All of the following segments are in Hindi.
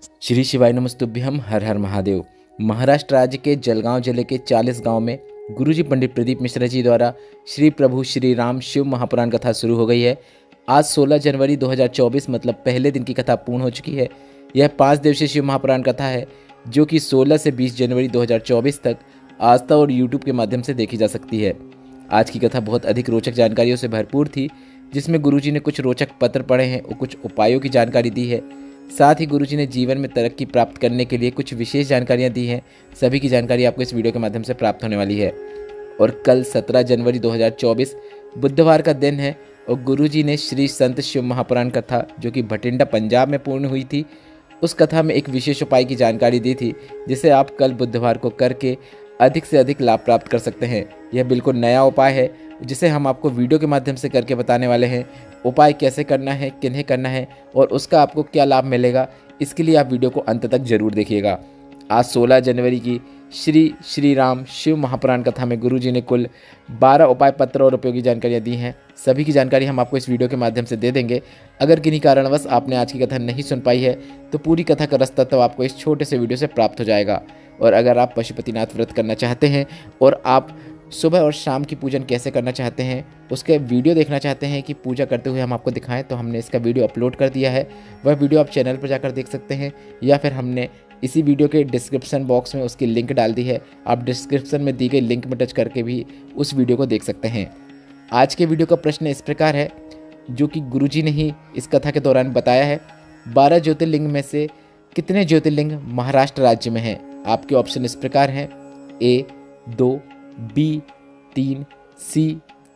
श्री शिवाय नमस्तुभ्यम। हर हर महादेव। महाराष्ट्र राज्य के जलगांव जिले के 40 गांव में गुरुजी पंडित प्रदीप मिश्रा जी द्वारा श्री प्रभु श्री राम शिव महापुराण कथा शुरू हो गई है। आज 16 जनवरी 2024 मतलब पहले दिन की कथा पूर्ण हो चुकी है। यह 5 दिवसीय शिव महापुराण कथा है जो कि 16 से 20 जनवरी 2024 तक आस्था और यूट्यूब के माध्यम से देखी जा सकती है। आज की कथा बहुत अधिक रोचक जानकारियों से भरपूर थी, जिसमें गुरुजी ने कुछ रोचक पत्र पढ़े हैं और कुछ उपायों की जानकारी दी है। साथ ही गुरुजी ने जीवन में तरक्की प्राप्त करने के लिए कुछ विशेष जानकारियां दी हैं। सभी की जानकारी आपको इस वीडियो के माध्यम से प्राप्त होने वाली है। और कल 17 जनवरी 2024 बुधवार का दिन है और गुरुजी ने श्री संत शिव महापुराण कथा जो कि भटिंडा पंजाब में पूर्ण हुई थी, उस कथा में एक विशेष उपाय की जानकारी दी थी, जिसे आप कल बुधवार को करके अधिक से अधिक लाभ प्राप्त कर सकते हैं। यह बिल्कुल नया उपाय है जिसे हम आपको वीडियो के माध्यम से करके बताने वाले हैं। उपाय कैसे करना है, किन्हें करना है और उसका आपको क्या लाभ मिलेगा, इसके लिए आप वीडियो को अंत तक जरूर देखिएगा। आज 16 जनवरी की श्री राम शिव महापुराण कथा में गुरुजी ने कुल 12 उपाय पत्र और उपयोगी जानकारियाँ दी हैं। सभी की जानकारी हम आपको इस वीडियो के माध्यम से दे देंगे। अगर किन्हीं कारणवश आपने आज की कथा नहीं सुन पाई है तो पूरी कथा का रास्ता तो आपको इस छोटे से वीडियो से प्राप्त हो जाएगा। और अगर आप पशुपतिनाथ व्रत करना चाहते हैं और आप सुबह और शाम की पूजन कैसे करना चाहते हैं, उसके वीडियो देखना चाहते हैं कि पूजा करते हुए हम आपको दिखाएं, तो हमने इसका वीडियो अपलोड कर दिया है। वह वीडियो आप चैनल पर जाकर देख सकते हैं या फिर हमने इसी वीडियो के डिस्क्रिप्शन बॉक्स में उसकी लिंक डाल दी है। आप डिस्क्रिप्शन में दी गई लिंक में टच करके भी उस वीडियो को देख सकते हैं। आज के वीडियो का प्रश्न इस प्रकार है, जो कि गुरुजी ने ही इस कथा के दौरान बताया है। 12 ज्योतिर्लिंग में से कितने ज्योतिर्लिंग महाराष्ट्र राज्य में हैं? आपके ऑप्शन इस प्रकार हैं: A 2, B 3, C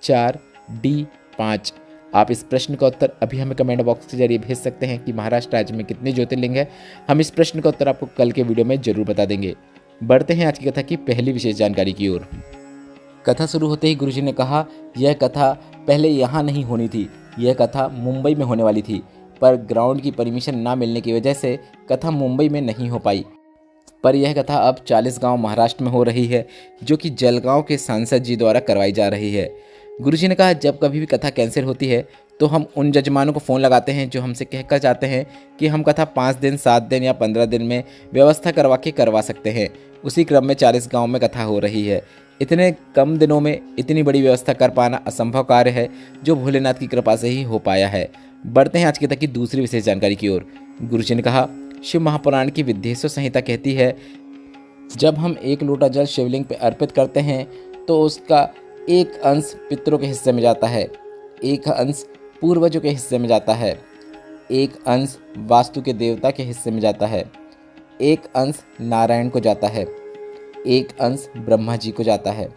4, D 5। आप इस प्रश्न का उत्तर अभी हमें कमेंट बॉक्स के जरिए भेज सकते हैं कि महाराष्ट्र राज्य में कितने ज्योतिर्लिंग है। हम इस प्रश्न का उत्तर आपको कल के वीडियो में जरूर बता देंगे। बढ़ते हैं आज की कथा की पहली विशेष जानकारी की ओर। कथा शुरू होते ही गुरुजी ने कहा, यह कथा पहले यहाँ नहीं होनी थी, यह कथा मुंबई में होने वाली थी, पर ग्राउंड की परमिशन ना मिलने की वजह से कथा मुंबई में नहीं हो पाई। पर यह कथा अब 40 गांव महाराष्ट्र में हो रही है, जो कि जलगांव के सांसद जी द्वारा करवाई जा रही है। गुरुजी ने कहा, जब कभी भी कथा कैंसिल होती है तो हम उन जजमानों को फ़ोन लगाते हैं जो हमसे कहकर जाते हैं कि हम कथा 5 दिन, 7 दिन या 15 दिन में व्यवस्था करवा सकते हैं। उसी क्रम में 40 गाँव में कथा हो रही है। इतने कम दिनों में इतनी बड़ी व्यवस्था कर पाना असंभव कार्य है, जो भोलेनाथ की कृपा से ही हो पाया है। बढ़ते हैं आज की कथा की दूसरी विशेष जानकारी की ओर। गुरुजी ने कहा, शिव महापुराण की विद्येश्वर संहिता कहती है, जब हम 1 लोटा जल शिवलिंग पर अर्पित करते हैं तो उसका एक अंश पितरों के हिस्से में जाता है, एक अंश पूर्वजों के हिस्से में जाता है, एक अंश वास्तु के देवता के हिस्से में जाता है, एक अंश नारायण को जाता है, एक अंश ब्रह्मा जी को जाता है,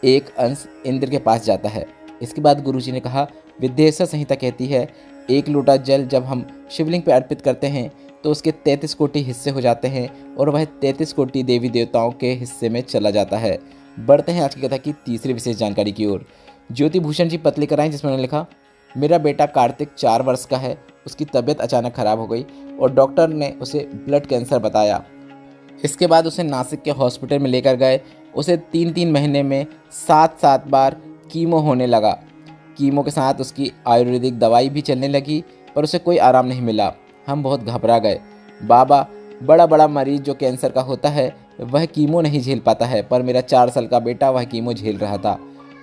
एक अंश इंद्र के पास जाता है। इसके बाद गुरुजी ने कहा, विद्येश्वर संहिता कहती है, 1 लोटा जल जब हम शिवलिंग पर अर्पित करते हैं तो उसके 33 कोटि हिस्से हो जाते हैं और वह 33 कोटि देवी देवताओं के हिस्से में चला जाता है। बढ़ते हैं आज की कथा की तीसरी विशेष जानकारी की ओर। ज्योति भूषण जी पत्र लेकर आए, जिसमें उन्होंने लिखा, मेरा बेटा कार्तिक 4 वर्ष का है, उसकी तबीयत अचानक खराब हो गई और डॉक्टर ने उसे ब्लड कैंसर बताया। इसके बाद उसे नासिक के हॉस्पिटल में लेकर गए। उसे 3-3 महीने में 7-7 बार कीमो होने लगा। कीमो के साथ उसकी आयुर्वेदिक दवाई भी चलने लगी, पर उसे कोई आराम नहीं मिला। हम बहुत घबरा गए। बाबा, बड़ा मरीज जो कैंसर का होता है वह कीमो नहीं झेल पाता है, पर मेरा 4 साल का बेटा वह कीमो झेल रहा था।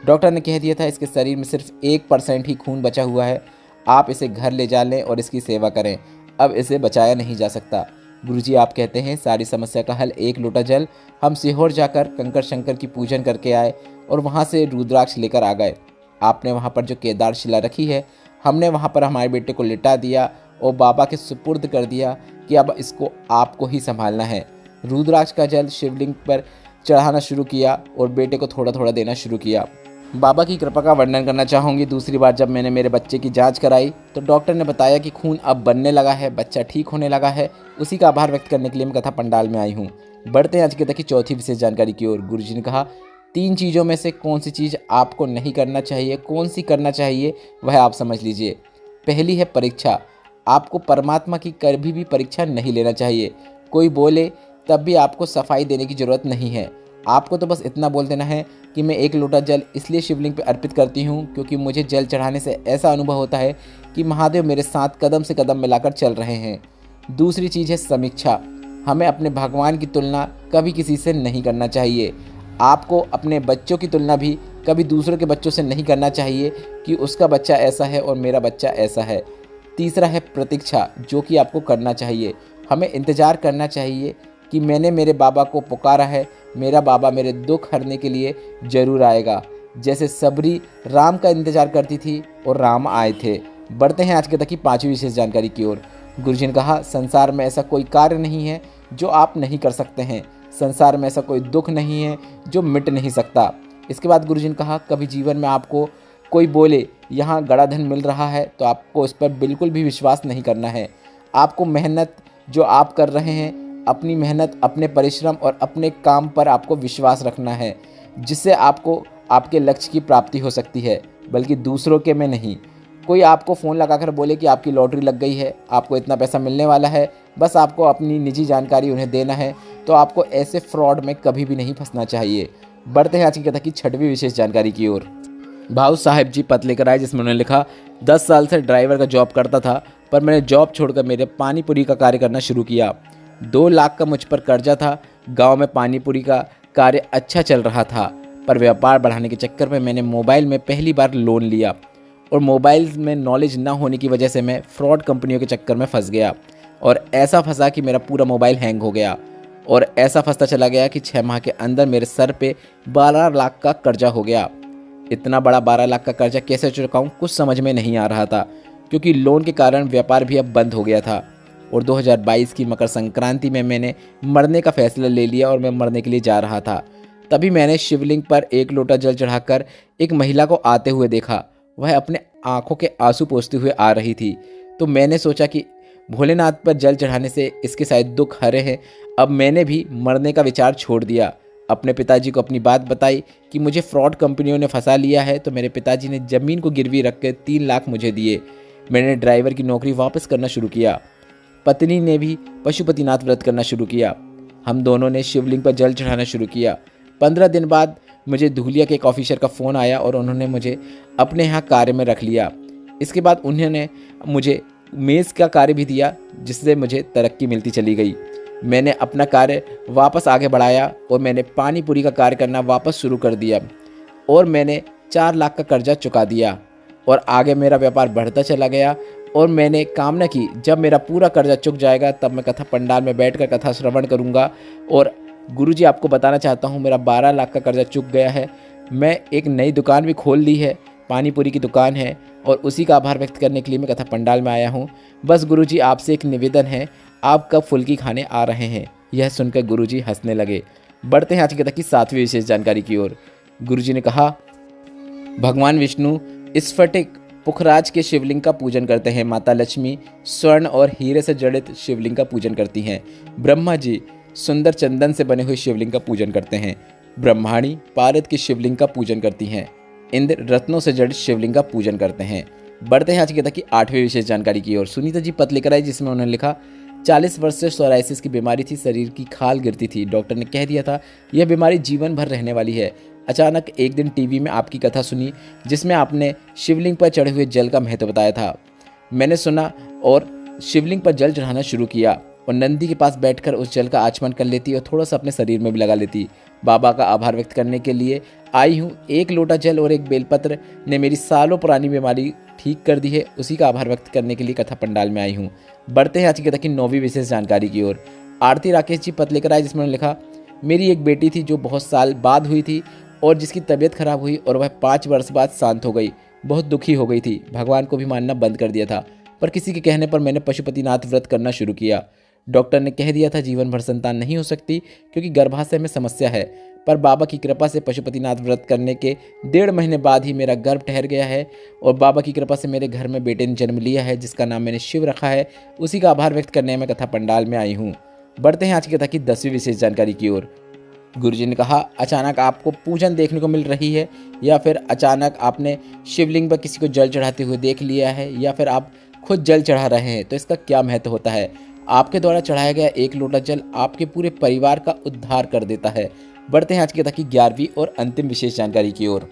डॉक्टर ने कह दिया था, इसके शरीर में सिर्फ 1% ही खून बचा हुआ है, आप इसे घर ले जा लें और इसकी सेवा करें, अब इसे बचाया नहीं जा सकता। गुरुजी आप कहते हैं, सारी समस्या का हल 1 लोटा जल। हम सीहोर जाकर कंकर शंकर की पूजन करके आए और वहाँ से रुद्राक्ष लेकर आ गए। आपने वहाँ पर जो केदार शिला रखी है, हमने वहाँ पर हमारे बेटे को लिटा दिया और बाबा के सुपुर्द कर दिया कि अब इसको आपको ही संभालना है। रुद्राक्ष का जल शिवलिंग पर चढ़ाना शुरू किया और बेटे को थोड़ा थोड़ा देना शुरू किया। बाबा की कृपा का वर्णन करना चाहूँगी। दूसरी बार जब मैंने मेरे बच्चे की जांच कराई तो डॉक्टर ने बताया कि खून अब बनने लगा है, बच्चा ठीक होने लगा है। उसी का आभार व्यक्त करने के लिए मैं कथा पंडाल में आई हूँ। बढ़ते हैं आज की कथा की चौथी विशेष जानकारी की ओर। गुरुजी ने कहा, 3 चीज़ों में से कौन सी चीज़ आपको नहीं करना चाहिए, कौन सी करना चाहिए, वह आप समझ लीजिए। पहली है परीक्षा। आपको परमात्मा की कभी भी परीक्षा नहीं लेना चाहिए। कोई बोले तब भी आपको सफाई देने की ज़रूरत नहीं है। आपको तो बस इतना बोल देना है कि मैं 1 लोटा जल इसलिए शिवलिंग पर अर्पित करती हूँ क्योंकि मुझे जल चढ़ाने से ऐसा अनुभव होता है कि महादेव मेरे साथ कदम से कदम मिलाकर चल रहे हैं। दूसरी चीज़ है समीक्षा। हमें अपने भगवान की तुलना कभी किसी से नहीं करना चाहिए। आपको अपने बच्चों की तुलना भी कभी दूसरों के बच्चों से नहीं करना चाहिए कि उसका बच्चा ऐसा है और मेरा बच्चा ऐसा है। तीसरा है प्रतीक्षा, जो कि आपको करना चाहिए। हमें इंतज़ार करना चाहिए कि मैंने मेरे बाबा को पुकारा है, मेरा बाबा मेरे दुख हरने के लिए ज़रूर आएगा। जैसे सबरी राम का इंतज़ार करती थी और राम आए थे। बढ़ते हैं आज के तक की 5वीं विशेष जानकारी की ओर। गुरुजी ने कहा, संसार में ऐसा कोई कार्य नहीं है जो आप नहीं कर सकते हैं। संसार में ऐसा कोई दुख नहीं है जो मिट नहीं सकता। इसके बाद गुरुजी ने कहा, कभी जीवन में आपको कोई बोले यहाँ गड़ा धन मिल रहा है तो आपको उस पर बिल्कुल भी विश्वास नहीं करना है। आपको मेहनत जो आप कर रहे हैं, अपनी मेहनत, अपने परिश्रम और अपने काम पर आपको विश्वास रखना है, जिससे आपको आपके लक्ष्य की प्राप्ति हो सकती है, बल्कि दूसरों के में नहीं। कोई आपको फ़ोन लगाकर बोले कि आपकी लॉटरी लग गई है, आपको इतना पैसा मिलने वाला है, बस आपको अपनी निजी जानकारी उन्हें देना है, तो आपको ऐसे फ्रॉड में कभी भी नहीं फंसना चाहिए। बढ़ते हैं आज की कथा की 6वीं विशेष जानकारी की ओर। भाऊ साहब जी पत्र लेकर आए, जिसमें उन्होंने लिखा, 10 साल से ड्राइवर का जॉब करता था, पर मैंने जॉब छोड़कर मेरे पानीपुरी का कार्य करना शुरू किया। 2 लाख का मुझ पर कर्जा था। गाँव में पानीपुरी का कार्य अच्छा चल रहा था, पर व्यापार बढ़ाने के चक्कर में मैंने मोबाइल में पहली बार लोन लिया और मोबाइल में नॉलेज ना होने की वजह से मैं फ्रॉड कंपनियों के चक्कर में फंस गया और ऐसा फंसा कि मेरा पूरा मोबाइल हैंग हो गया और ऐसा फंसता चला गया कि 6 माह के अंदर मेरे सर पे 12 लाख का कर्जा हो गया। इतना बड़ा 12 लाख का कर्जा कैसे चुकाऊं, कुछ समझ में नहीं आ रहा था, क्योंकि लोन के कारण व्यापार भी अब बंद हो गया था। और 2022 की मकर संक्रांति में मैंने मरने का फैसला ले लिया और मैं मरने के लिए जा रहा था। तभी मैंने शिवलिंग पर 1 लोटा जल चढ़ाकर एक महिला को आते हुए देखा। वह अपने आंखों के आंसू पोंछते हुए आ रही थी। तो मैंने सोचा कि भोलेनाथ पर जल चढ़ाने से इसके शायद दुख हरे हैं। अब मैंने भी मरने का विचार छोड़ दिया। अपने पिताजी को अपनी बात बताई कि मुझे फ्रॉड कंपनियों ने फंसा लिया है। तो मेरे पिताजी ने ज़मीन को गिरवी रख कर 3 लाख मुझे दिए। मैंने ड्राइवर की नौकरी वापस करना शुरू किया। पत्नी ने भी पशुपतिनाथ व्रत करना शुरू किया। हम दोनों ने शिवलिंग पर जल चढ़ाना शुरू किया। 15 दिन बाद मुझे धुलिया के एक ऑफिसर का फ़ोन आया और उन्होंने मुझे अपने यहाँ कार्य में रख लिया। इसके बाद उन्होंने मुझे मेज़ का कार्य भी दिया, जिससे मुझे तरक्की मिलती चली गई। मैंने अपना कार्य वापस आगे बढ़ाया और मैंने पानीपुरी का कार्य करना वापस शुरू कर दिया और मैंने 4 लाख का कर्जा चुका दिया और आगे मेरा व्यापार बढ़ता चला गया। और मैंने कामना की, जब मेरा पूरा कर्जा चुक जाएगा तब मैं कथा पंडाल में बैठकर कथा श्रवण करूँगा। और गुरुजी, आपको बताना चाहता हूँ, मेरा 12 लाख का कर्जा चुक गया है। मैं एक नई दुकान भी खोल ली है, पानीपुरी की दुकान है, और उसी का आभार व्यक्त करने के लिए मैं कथा पंडाल में आया हूँ। बस गुरुजी, आपसे एक निवेदन है, आप कब फुल्की खाने आ रहे हैं? यह सुनकर गुरुजी हंसने लगे। बढ़ते हैं आज की कथा की 7वीं विशेष जानकारी की ओर। गुरुजी ने कहा, भगवान विष्णु स्फटिक पुखराज के शिवलिंग का पूजन करते हैं। माता लक्ष्मी स्वर्ण और हीरे से जड़ित शिवलिंग का पूजन करती हैं। ब्रह्मा जी सुंदर चंदन से बने हुए शिवलिंग का पूजन करते हैं। ब्रह्माणी पारद की शिवलिंग का पूजन करती हैं। इंद्र रत्नों से जड़ित शिवलिंग का पूजन करते हैं। बढ़ते हैं आज की कथा की 8वीं विशेष जानकारी की ओर। सुनीता जी पत्र लेकर आई, जिसमें उन्होंने लिखा, 40 वर्ष से सोराइसिस की बीमारी थी, शरीर की खाल गिरती थी। डॉक्टर ने कह दिया था यह बीमारी जीवन भर रहने वाली है। अचानक एक दिन टीवी में आपकी कथा सुनी, जिसमें आपने शिवलिंग पर चढ़े हुए जल का महत्व बताया था। मैंने सुना और शिवलिंग पर जल चढ़ाना शुरू किया और नंदी के पास बैठकर उस जल का आचमन कर लेती और थोड़ा सा अपने शरीर में भी लगा लेती। बाबा का आभार व्यक्त करने के लिए आई हूँ। 1 लोटा जल और 1 बेलपत्र ने मेरी सालों पुरानी बीमारी ठीक कर दी है। उसी का आभार व्यक्त करने के लिए कथा पंडाल में आई हूँ। बढ़ते हैं आज की कथा की 9वीं विशेष जानकारी की ओर। आरती राकेश जी पत्र लेकर आए, जिसमें लिखा, मेरी एक बेटी थी जो बहुत साल बाद हुई थी और जिसकी तबीयत खराब हुई और वह 5 वर्ष बाद शांत हो गई। बहुत दुखी हो गई थी। भगवान को भी मानना बंद कर दिया था, पर किसी के कहने पर मैंने पशुपतिनाथ व्रत करना शुरू किया। डॉक्टर ने कह दिया था जीवन भर संतान नहीं हो सकती क्योंकि गर्भाशय में समस्या है, पर बाबा की कृपा से पशुपतिनाथ व्रत करने के 1.5 महीने बाद ही मेरा गर्भ ठहर गया है और बाबा की कृपा से मेरे घर में बेटे ने जन्म लिया है, जिसका नाम मैंने शिव रखा है। उसी का आभार व्यक्त करने में कथा पंडाल में आई हूँ। बढ़ते हैं आज की कथा की 10वीं विशेष जानकारी की ओर। गुरुजी ने कहा, अचानक आपको पूजन देखने को मिल रही है या फिर अचानक आपने शिवलिंग पर किसी को जल चढ़ाते हुए देख लिया है या फिर आप खुद जल चढ़ा रहे हैं, तो इसका क्या महत्व होता है? आपके द्वारा चढ़ाया गया 1 लोटा जल आपके पूरे परिवार का उद्धार कर देता है। बढ़ते हैं आज की कथा की 11वीं और अंतिम विशेष जानकारी की ओर।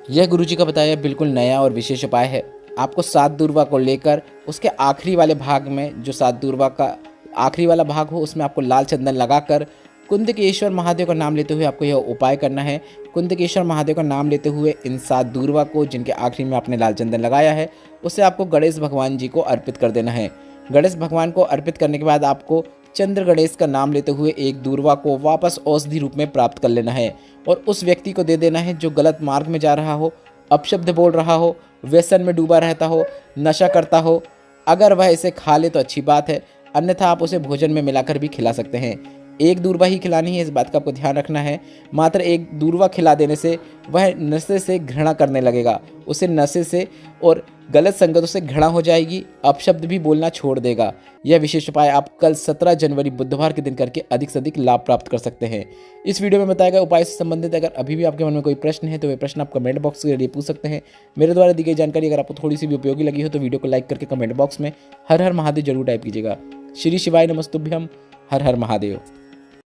यह गुरुजी का बताया बिल्कुल नया और विशेष उपाय है। आपको 7 दुर्वा को लेकर उसके आखिरी वाले भाग में जो 7 दुर्वा का आखिरी वाला भाग हो उसमें आपको लाल चंदन लगाकर कुंदकेश्वर महादेव का नाम लेते हुए आपको यह उपाय करना है। कुंदकेश्वर महादेव का नाम लेते हुए इन 7 दूर्वा को, जिनके आखिरी में आपने लाल चंदन लगाया है, उसे आपको गणेश भगवान जी को अर्पित कर देना है। गणेश भगवान को अर्पित करने के बाद आपको चंद्र गणेश का नाम लेते हुए एक दूर्वा को वापस औषधि रूप में प्राप्त कर लेना है और उस व्यक्ति को दे देना है जो गलत मार्ग में जा रहा हो, अपशब्द बोल रहा हो, व्यसन में डूबा रहता हो, नशा करता हो। अगर वह इसे खा ले तो अच्छी बात है, अन्यथा आप उसे भोजन में मिलाकर भी खिला सकते हैं। एक दूर्वा ही खिलानी है, इस बात का आपको ध्यान रखना है। मात्र एक दूर्वा खिला देने से वह नशे से घृणा करने लगेगा, उसे नशे से और गलत संगतों से घृणा हो जाएगी, अपशब्द भी बोलना छोड़ देगा। यह विशेष उपाय आप कल 17 जनवरी बुधवार के दिन करके अधिक से अधिक लाभ प्राप्त कर सकते हैं। इस वीडियो में बताए गए उपाय से संबंधित अगर अभी भी आपके मन में कोई प्रश्न है तो वे प्रश्न आप कमेंट बॉक्स के जरिए पूछ सकते हैं। मेरे द्वारा दी गई जानकारी अगर आपको थोड़ी सी भी उपयोगी लगी हो तो वीडियो को लाइक करके कमेंट बॉक्स में हर हर महादेव जरूर टाइप कीजिएगा। श्री शिवाय नमस्तुभ्यम। हर हर महादेव।